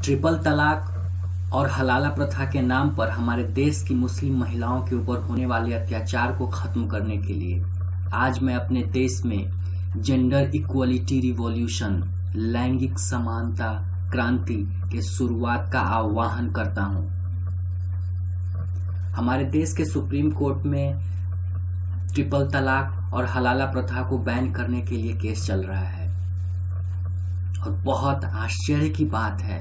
Triple तलाक और हलाला प्रथा के नाम पर हमारे देश की मुस्लिम महिलाओं के ऊपर होने वाले अत्याचार को खत्म करने के लिए आज मैं अपने देश में जेंडर इक्वलिटी रिवॉल्यूशन लैंगिक समानता क्रांति के शुरुआत का आह्वान करता हूं। हमारे देश के सुप्रीम कोर्ट में ट्रिपल तलाक और हलाला प्रथा को बैन करने के लिए केस चल रहा है और बहुत आश्चर्य की बात है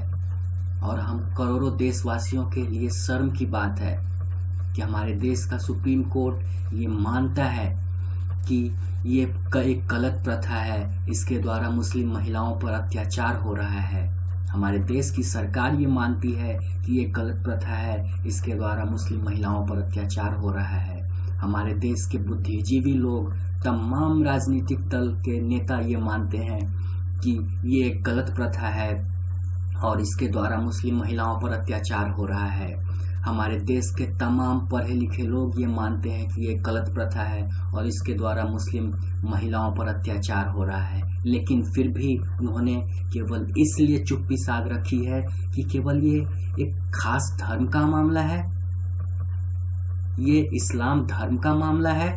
और हम करोड़ों देशवासियों के लिए शर्म की बात है कि हमारे देश का सुप्रीम कोर्ट ये मानता है कि ये एक गलत प्रथा है, इसके द्वारा मुस्लिम महिलाओं पर अत्याचार हो रहा है। हमारे देश की सरकार ये मानती है कि ये गलत प्रथा है, इसके द्वारा मुस्लिम महिलाओं पर अत्याचार हो रहा है। हमारे देश के बुद्धिजीवी लोग, तमाम राजनीतिक दल के नेता ये मानते हैं कि ये एक गलत प्रथा है और इसके द्वारा मुस्लिम महिलाओं पर अत्याचार हो रहा है। हमारे देश के तमाम पढ़े लिखे लोग ये मानते हैं कि ये गलत प्रथा है और इसके द्वारा मुस्लिम महिलाओं पर अत्याचार हो रहा है, लेकिन फिर भी उन्होंने केवल इसलिए चुप्पी साध रखी है कि केवल ये एक खास धर्म का मामला है, ये इस्लाम धर्म का मामला है।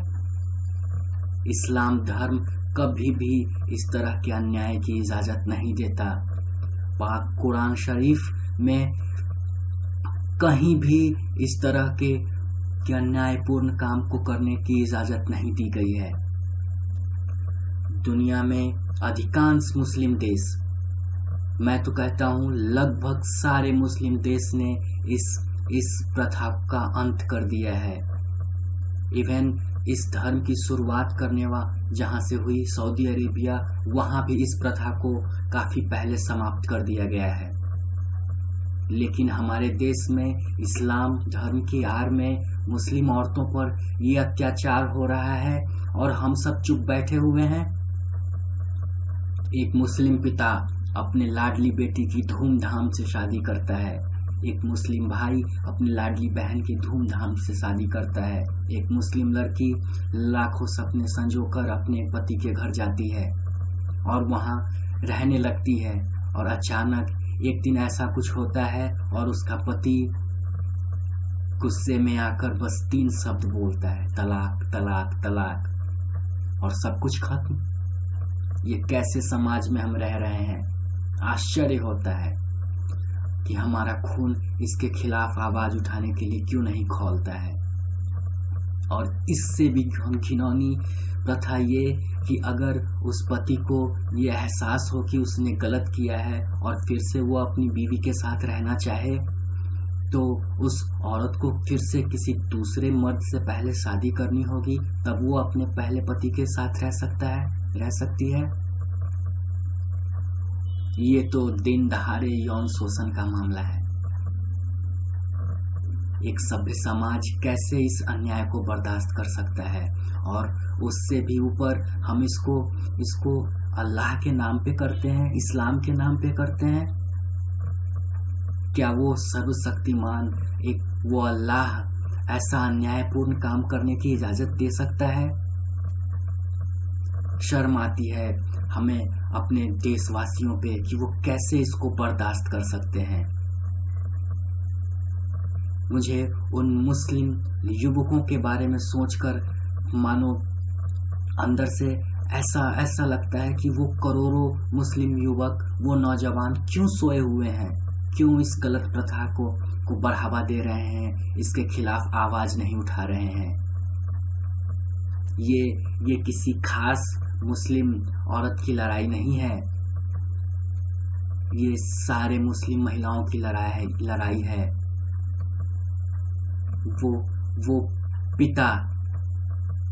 इस्लाम धर्म कभी भी इस तरह के अन्याय की इजाजत नहीं देता। पाक कुरान शरीफ में कहीं भी इस तरह के अन्यायपूर्ण काम को करने की इजाजत नहीं दी गई है। दुनिया में अधिकांश मुस्लिम देश, मैं तो कहता हूँ लगभग सारे मुस्लिम देश ने इस प्रथा का अंत कर दिया है। इवन इस धर्म की शुरुआत करने जहाँ से हुई सऊदी अरेबिया, वहाँ भी इस प्रथा को काफी पहले समाप्त कर दिया गया है। लेकिन हमारे देश में इस्लाम धर्म की आड़ में मुस्लिम औरतों पर ये अत्याचार हो रहा है और हम सब चुप बैठे हुए हैं। एक मुस्लिम पिता अपने लाडली बेटी की धूमधाम से शादी करता है, एक मुस्लिम भाई अपनी लाडली बहन की धूमधाम से शादी करता है, एक मुस्लिम लड़की लाखों सपने संजोकर अपने पति के घर जाती है और वहां रहने लगती है और अचानक एक दिन ऐसा कुछ होता है और उसका पति गुस्से में आकर बस 3 शब्द बोलता है, तलाक तलाक तलाक, और सब कुछ खत्म। ये कैसे समाज में हम रह रहे हैं। आश्चर्य होता है कि हमारा खून इसके खिलाफ आवाज उठाने के लिए क्यों नहीं खौलता है। और इससे भी घिनौनी प्रथा ये कि अगर उस पति को ये एहसास हो कि उसने गलत किया है और फिर से वो अपनी बीवी के साथ रहना चाहे, तो उस औरत को फिर से किसी दूसरे मर्द से पहले शादी करनी होगी, तब वो अपने पहले पति के साथ रह सकती है। ये तो दिन दहाड़े यौन शोषण का मामला है। एक सभ्य समाज कैसे इस अन्याय को बर्दाश्त कर सकता है? और उससे भी ऊपर हम इसको अल्लाह के नाम पे करते हैं, इस्लाम के नाम पे करते हैं। क्या वो सर्वशक्तिमान वो अल्लाह ऐसा अन्यायपूर्ण काम करने की इजाजत दे सकता है? शर्म आती है हमें अपने देशवासियों पे कि वो कैसे इसको बर्दाश्त कर सकते हैं। मुझे उन मुस्लिम युवकों के बारे में सोचकर मानो अंदर से ऐसा लगता है कि वो करोड़ों मुस्लिम युवक, वो नौजवान क्यों सोए हुए हैं, क्यों इस गलत प्रथा को बढ़ावा दे रहे हैं, इसके खिलाफ आवाज नहीं उठा रहे हैं। ये किसी खास मुस्लिम औरत की लड़ाई नहीं है, ये सारे मुस्लिम महिलाओं की लड़ाई है। वो पिता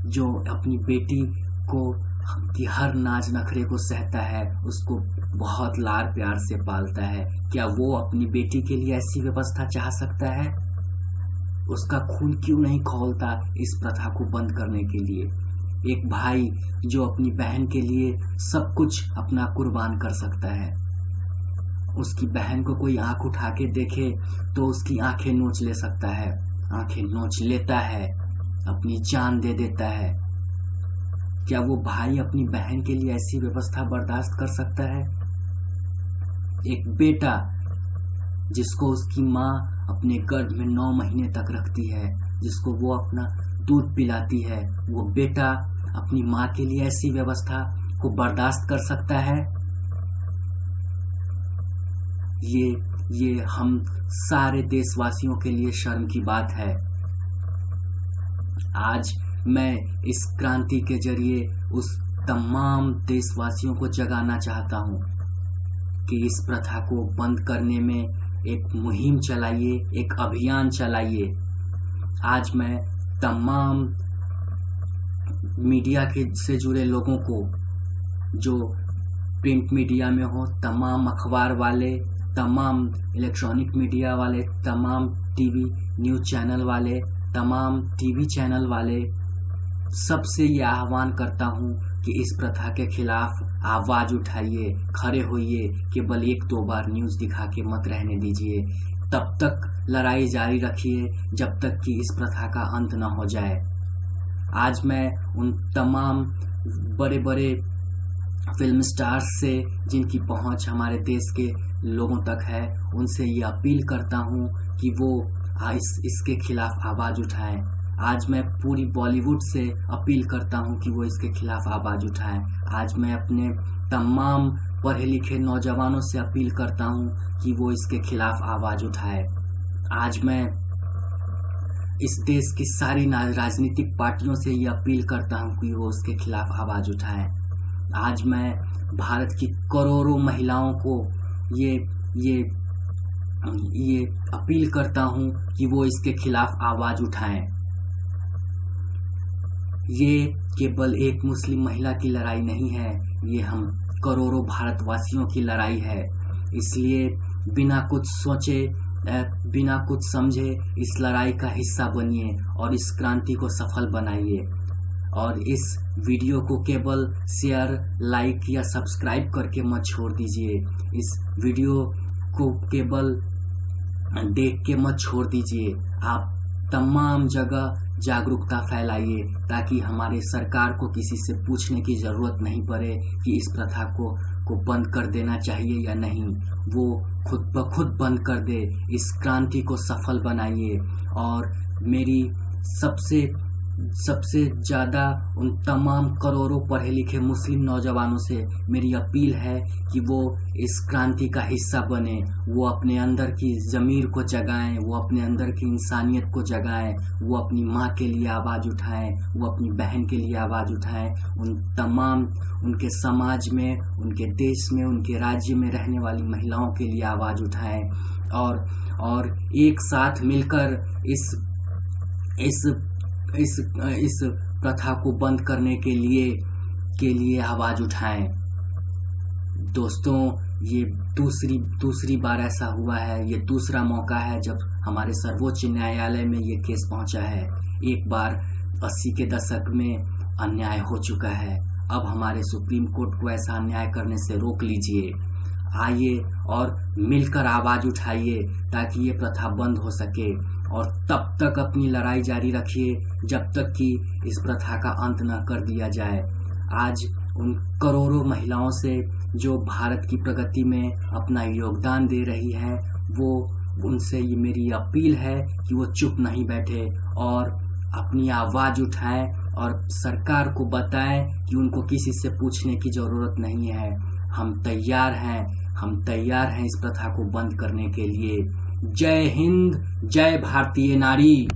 जो अपनी बेटी की हर नाज नखरे को सहता है, उसको बहुत लाड प्यार से पालता है, क्या वो अपनी बेटी के लिए ऐसी व्यवस्था चाह सकता है? उसका खून क्यों नहीं खौलता इस प्रथा को बंद करने के लिए? एक भाई जो अपनी बहन के लिए सब कुछ अपना कुर्बान कर सकता है, उसकी बहन को कोई आंख उठा के देखे तो उसकी आंखें नोच ले सकता है, आंखें नोच लेता है, अपनी जान दे देता है। क्या वो भाई अपनी बहन के लिए ऐसी व्यवस्था बर्दाश्त कर सकता है? एक बेटा जिसको उसकी माँ अपने गर्भ में 9 महीने तक रखती है, जिसको वो अपना दूध पिलाती है, वो बेटा अपनी माँ के लिए ऐसी व्यवस्था को बर्दाश्त कर सकता है? ये हम सारे देशवासियों के लिए शर्म की बात है। आज मैं इस क्रांति के जरिए उस तमाम देशवासियों को जगाना चाहता हूँ कि इस प्रथा को बंद करने में एक मुहिम चलाइए, एक अभियान चलाइए। आज मैं तमाम मीडिया के से जुड़े लोगों को, जो प्रिंट मीडिया में हो, तमाम अखबार वाले, तमाम इलेक्ट्रॉनिक मीडिया वाले, तमाम टीवी न्यूज़ चैनल वाले, तमाम टीवी चैनल वाले, सबसे ये आह्वान करता हूँ कि इस प्रथा के खिलाफ आवाज़ उठाइए, खड़े होइए। केवल 1-2 बार न्यूज़ दिखा के मत रहने दीजिए। तब तक लड़ाई जारी रखिए जब तक कि इस प्रथा का अंत न हो जाए। आज मैं उन तमाम बड़े बड़े फिल्म स्टार्स से, जिनकी पहुंच हमारे देश के लोगों तक है, उनसे ये अपील करता हूं कि वो इसके खिलाफ आवाज़ उठाएं। आज मैं पूरी बॉलीवुड से अपील करता हूं कि वो इसके खिलाफ आवाज़ उठाएं। आज मैं अपने तमाम पढ़े लिखे नौजवानों से अपील करता हूं कि वो इसके खिलाफ आवाज़ उठाएं। आज मैं इस देश की सारी राजनीतिक पार्टियों से ये अपील करता हूं कि वो उसके खिलाफ आवाज़ उठाएं। आज मैं भारत की करोड़ों महिलाओं को ये अपील करता हूं कि वो इसके खिलाफ आवाज़ उठाएं। ये केवल एक मुस्लिम महिला की लड़ाई नहीं है, ये हम करोड़ों भारतवासियों की लड़ाई है। इसलिए बिना कुछ सोचे, बिना कुछ समझे इस लड़ाई का हिस्सा बनिए और इस क्रांति को सफल बनाइए। और इस वीडियो को केवल शेयर, लाइक या सब्सक्राइब करके मत छोड़ दीजिए। इस वीडियो को केवल देख के मत छोड़ दीजिए। आप तमाम जगह जागरूकता फैलाइए ताकि हमारे सरकार को किसी से पूछने की ज़रूरत नहीं पड़े कि इस प्रथा को बंद कर देना चाहिए या नहीं। वो खुद ब खुद बंद कर दे। इस क्रांति को सफल बनाइए। और मेरी सबसे ज़्यादा उन तमाम करोड़ों पढ़े लिखे मुस्लिम नौजवानों से मेरी अपील है कि वो इस क्रांति का हिस्सा बने। वो अपने अंदर की ज़मीर को जगाएं, वो अपने अंदर की इंसानियत को जगाएं, वो अपनी माँ के लिए आवाज़ उठाएं, वो अपनी बहन के लिए आवाज़ उठाएं। उन तमाम उनके समाज में, उनके देश में, उनके राज्य में रहने वाली महिलाओं के लिए आवाज़ उठाएं और एक साथ मिलकर इस प्रथा को बंद करने के लिए आवाज़ उठाएं। दोस्तों, ये दूसरी बार ऐसा हुआ है। ये दूसरा मौका है जब हमारे सर्वोच्च न्यायालय में ये केस पहुंचा है। एक बार 80 के दशक में अन्याय हो चुका है। अब हमारे सुप्रीम कोर्ट को ऐसा अन्याय करने से रोक लीजिए। आइए और मिलकर आवाज़ उठाइए ताकि ये प्रथा बंद हो सके। और तब तक अपनी लड़ाई जारी रखिए जब तक कि इस प्रथा का अंत न कर दिया जाए। आज उन करोड़ों महिलाओं से जो भारत की प्रगति में अपना योगदान दे रही हैं, उनसे ये मेरी अपील है कि वो चुप नहीं बैठे और अपनी आवाज़ उठाएं और सरकार को बताएं कि उनको किसी से पूछने की ज़रूरत नहीं है। हम तैयार हैं इस प्रथा को बंद करने के लिए। जय हिंद, जय भारतीय नारी।